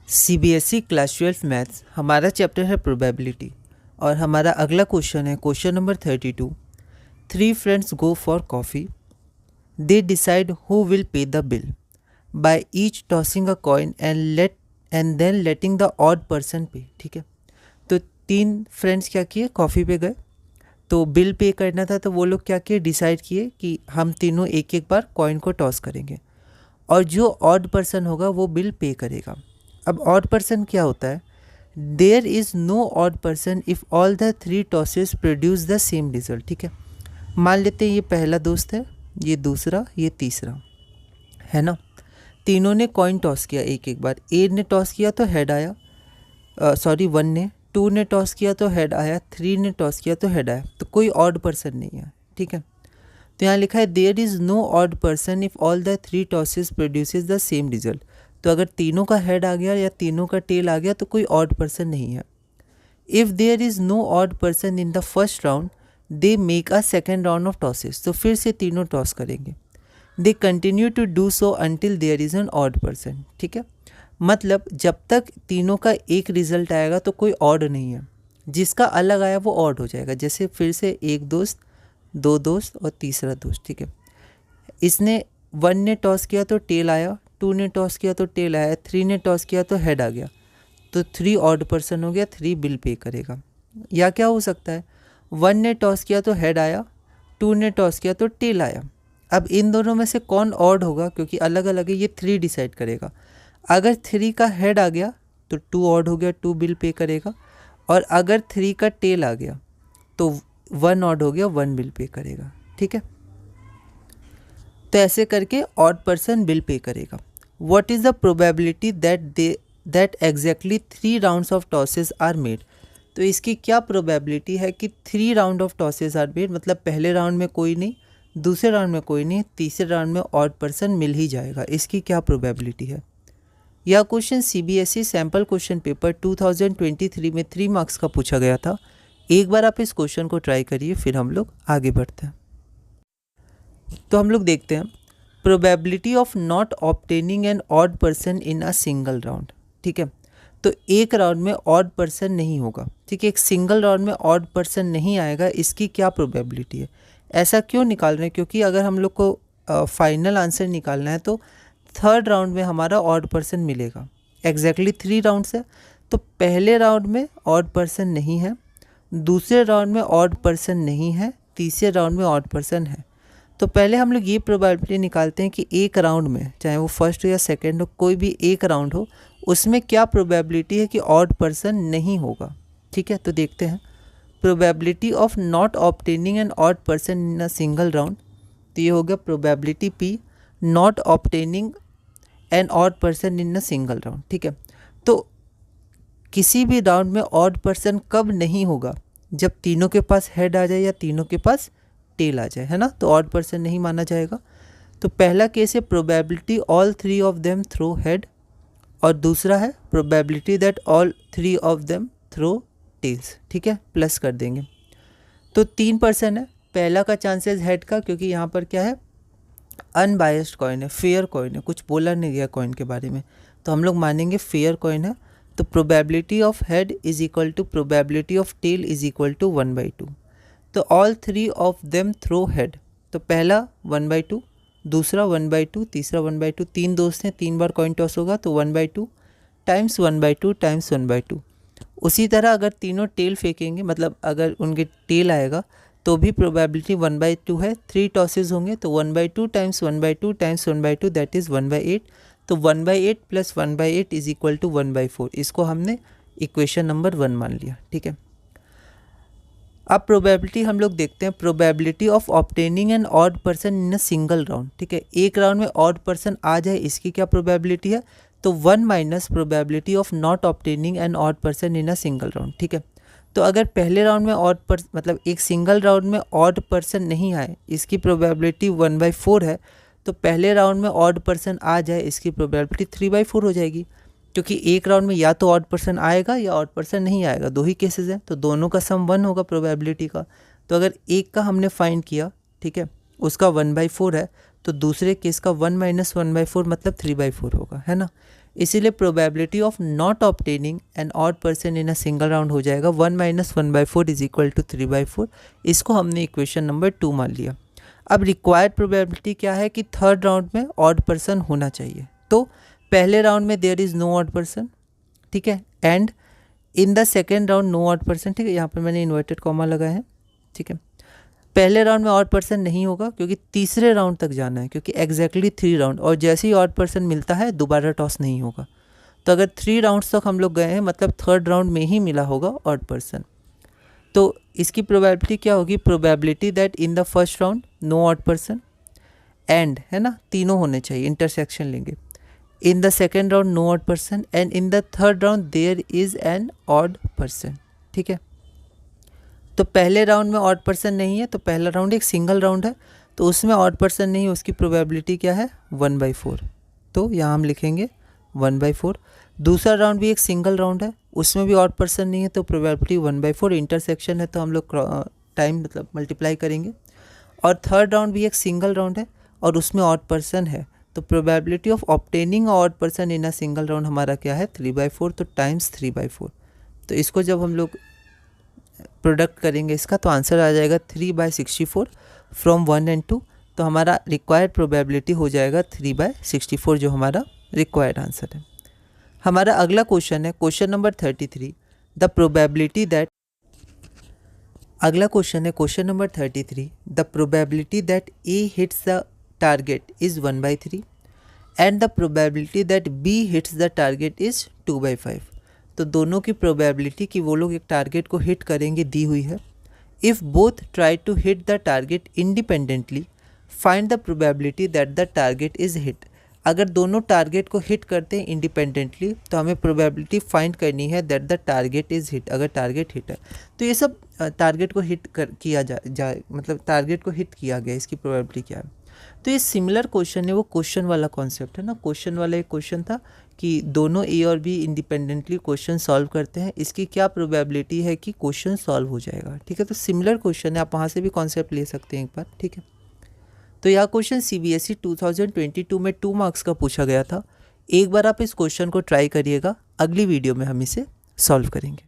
CBSE class 12 maths हमारा chapter है probability और हमारा अगला क्वेश्चन है question number 32। 3 friends go for coffee. They decide who will pay the bill by each tossing a coin and then letting the odd person pay. ठीक है, तो 3 friends क्या किए, कॉफ़ी पे गए, तो बिल पे करना था, तो वो लोग क्या किए, डिसाइड किए कि हम तीनों एक एक बार कॉइन को टॉस करेंगे और जो ऑड पर्सन होगा वो बिल पे करेगा। अब ऑड पर्सन क्या होता है, there is no odd person if all the 3 tosses produce the same result. ठीक है, मान लेते हैं ये पहला दोस्त है, ये दूसरा, ये तीसरा है ना। तीनों ने कॉइन टॉस किया एक एक बार। ए ने टॉस किया तो हेड आया, 1 ने, 2 ने टॉस किया तो हेड आया, 3 ने टॉस किया तो हेड आया, तो कोई ऑड पर्सन नहीं है। ठीक है, तो यहाँ लिखा है there is no odd person if all the 3 tosses produces the same result. तो अगर तीनों का हेड आ गया या तीनों का टेल आ गया तो कोई ऑड पर्सन नहीं है। If there is no odd person in the first round they make a second round of tosses. तो फिर से तीनों टॉस करेंगे। They continue to do so until there is an odd person. ठीक है, मतलब जब तक तीनों का एक रिजल्ट आएगा तो कोई ऑड नहीं है, जिसका अलग आया वो ऑड हो जाएगा। जैसे फिर से एक दोस्त, 2 दोस्त और तीसरा दोस्त। ठीक है, इसने 1 ने टॉस किया तो टेल आया, 2 ने टॉस किया तो टेल आया, 3 ने टॉस किया तो हेड आ गया, तो 3 ऑड पर्सन हो गया, 3 बिल पे करेगा। या क्या हो सकता है, 1 ने टॉस किया तो हेड आया, 2 ने टॉस किया तो टेल आया। अब इन दोनों में से कौन ऑड होगा, क्योंकि अलग अलग है, ये 3 डिसाइड करेगा। अगर 3 का हेड आ गया तो 2 ऑड हो गया, 2 बिल पे करेगा, और अगर 3 का टेल आ गया तो 1 ऑड हो गया, 1 बिल पे करेगा। ठीक है, तो ऐसे करके ऑड पर्सन बिल पे करेगा। What is the probability that exactly 3 rounds of tosses are made. तो इसकी क्या प्रोबेबिलिटी है कि 3 round of tosses are made, मतलब पहले राउंड में कोई नहीं, दूसरे राउंड में कोई नहीं, तीसरे राउंड में ऑड पर्सन मिल ही जाएगा। इसकी क्या प्रोबेबिलिटी है। यह question CBSE sample question paper 2023 में 3 मार्क्स का पूछा गया था। एक बार आप इस क्वेश्चन को ट्राई करिए, फिर हम लोग आगे बढ़ते हैं। तो हम लोग देखते हैं probability of not obtaining an odd person in a single round. ठीक है, तो एक राउंड में ऑड पर्सन नहीं होगा। ठीक है, एक सिंगल राउंड में ऑड पर्सन नहीं आएगा, इसकी क्या प्रोबेबिलिटी है। ऐसा क्यों निकाल रहे हैं, क्योंकि अगर हम लोग को फाइनल आंसर निकालना है तो थर्ड राउंड में हमारा ऑड पर्सन मिलेगा। एग्जैक्टली 3 राउंड्स है, तो पहले राउंड में ऑड पर्सन नहीं है, दूसरे राउंड में ऑड पर्सन नहीं है, तीसरे राउंड में ऑड पर्सन है। तो पहले हम लोग ये प्रोबेबिलिटी निकालते हैं कि एक राउंड में, चाहे वो फर्स्ट हो या सेकंड हो, कोई भी एक राउंड हो, उसमें क्या प्रोबेबिलिटी है कि ऑड पर्सन नहीं होगा। ठीक है, तो देखते हैं probability of not obtaining an odd person in a single round. तो ये हो गया probability P, not obtaining an odd person in a single round. ठीक है, तो किसी भी राउंड में ऑड पर्सन कब नहीं होगा, जब तीनों के पास हेड आ जाए या तीनों के पास टेल आ जाए, है ना, तो ऑड पर्सन नहीं माना जाएगा। तो पहला केस है probability all 3 of them throw head, और दूसरा है probability that all 3 of them throw tails. ठीक है, प्लस कर देंगे, तो 3 पर्सन है। पहला का चांसेस हेड का, क्योंकि यहाँ पर क्या है, अनबायस्ड कॉइन है, फेयर कॉइन है, कुछ बोला नहीं गया कॉइन के बारे में, तो हम लोग मानेंगे फेयर कॉइन है। तो probability of head is equal to probability of tail is equal to 1/2। तो all 3 of them throw head, तो पहला 1/2, दूसरा 1/2, तीसरा 1/2, 3 दोस्त हैं, 3 बार कॉइन टॉस होगा, तो 1/2 टाइम्स 1/2 टाइम्स 1/2। उसी तरह अगर तीनों टेल फेंकेंगे, मतलब अगर उनके टेल आएगा तो भी प्रोबेबिलिटी 1/2 है। 3 टॉसेज होंगे तो 1/2 टाइम्स 1/2 टाइम्स 1/2 दैट इज़ 1/8। तो 1/8 प्लस 1/8 इज इक्वल टू 1/4। इसको हमने इक्वेशन नंबर 1 मान लिया। ठीक है, अब प्रोबेबिलिटी हम लोग देखते हैं, probability of obtaining an odd person in a single round. ठीक है, एक राउंड में ऑड पर्सन आ जाए, इसकी क्या प्रोबेबिलिटी है, तो 1 minus probability of not obtaining an odd person in a single round. ठीक है, तो अगर पहले राउंड में ऑड पर्सन, मतलब एक सिंगल राउंड में ऑड पर्सन नहीं आए, इसकी प्रोबेबिलिटी 1/4 है, तो पहले राउंड में ऑड पर्सन आ जाए, इसकी प्रोबेबिलिटी 3/4 हो जाएगी, क्योंकि एक राउंड में या तो ऑड पर्सन आएगा या ऑड पर्सन नहीं आएगा, 2 ही केसेस हैं, तो दोनों का सम 1 होगा प्रोबेबिलिटी का। तो अगर एक का हमने फाइंड किया, ठीक है, उसका 1/4 है, तो दूसरे केस का 1 माइनस 1/4 मतलब 3/4 होगा, है ना। इसीलिए probability of not obtaining an odd person in a single round हो जाएगा 1 - 1/4 इज इक्वल टू 3/4। इसको हमने इक्वेशन नंबर 2 मान लिया। अब रिक्वायर्ड प्रोबेबिलिटी क्या है कि थर्ड राउंड में ऑड पर्सन होना चाहिए। तो पहले राउंड में there is no odd person, ठीक है, and in the second round no odd person, ठीक है, यहाँ पर मैंने इन्वर्टेड कॉमा लगाया है, ठीक है। पहले राउंड में ऑड पर्सन नहीं होगा क्योंकि तीसरे राउंड तक जाना है, क्योंकि एग्जैक्टली 3 राउंड, और जैसे ही ऑड पर्सन मिलता है दोबारा टॉस नहीं होगा। तो अगर 3 राउंड्स तक हम लोग गए हैं मतलब थर्ड राउंड में ही मिला होगा ऑड पर्सन। तो इसकी प्रोबेबिलिटी क्या होगी, probability that in the first round no odd person and, है ना, तीनों होने चाहिए, इंटरसेक्शन लेंगे। In the second round no odd person and in the third round there is an odd person, ठीक है। तो पहले राउंड में ऑड पर्सन नहीं है, तो पहला राउंड एक सिंगल राउंड है, तो उसमें ऑड पर्सन नहीं है, उसकी प्रोबेबिलिटी क्या है 1/4। तो यहाँ हम लिखेंगे 1/4। दूसरा राउंड भी एक सिंगल राउंड है, उसमें भी ऑड पर्सन नहीं है, तो प्रोबेबिलिटी 1/4। इंटरसेक्शन है तो हम लोग टाइम मतलब मल्टीप्लाई करेंगे। और थर्ड राउंड भी एक सिंगल राउंड है और उसमें ऑड पर्सन है, तो probability of obtaining odd person in a single round हमारा क्या है 3/4, तो टाइम्स 3/4। तो इसको जब हम लोग प्रोडक्ट करेंगे इसका तो आंसर आ जाएगा 3/64 फ्रॉम 1 and 2। तो हमारा रिक्वायर्ड प्रोबेबिलिटी हो जाएगा 3/64, जो हमारा रिक्वायर्ड आंसर है। हमारा अगला क्वेश्चन है question number 33, the probability that, अगला क्वेश्चन है question number 33, the probability that A hits the target is 1/3 and the probability that B hits the target is 2/5। तो दोनों की प्रोबेबिलिटी कि वो लोग एक टारगेट को हिट करेंगे दी हुई है। If both try to hit the target independently find the probability that the target is hit. अगर दोनों टारगेट को हिट करते हैं इंडिपेंडेंटली तो हमें प्रोबेबिलिटी फाइंड करनी है that the target is hit. अगर टारगेट हिट है तो ये सब टारगेट को हिट किया जाए मतलब टारगेट को हिट किया गया, इसकी प्रोबेबिलिटी क्या है। तो ये सिमिलर क्वेश्चन है, वो क्वेश्चन वाला कॉन्सेप्ट है ना। क्वेश्चन वाला एक क्वेश्चन था कि दोनों ए और बी इंडिपेंडेंटली क्वेश्चन सॉल्व करते हैं, इसकी क्या प्रोबेबिलिटी है कि क्वेश्चन सॉल्व हो जाएगा, ठीक है। तो सिमिलर क्वेश्चन है, आप वहाँ से भी कॉन्सेप्ट ले सकते हैं एक बार, ठीक है। तो यह क्वेश्चन CBSE 2022 में 2 मार्क्स का पूछा गया था। एक बार आप इस क्वेश्चन को ट्राई करिएगा, अगली वीडियो में हम इसे सॉल्व करेंगे।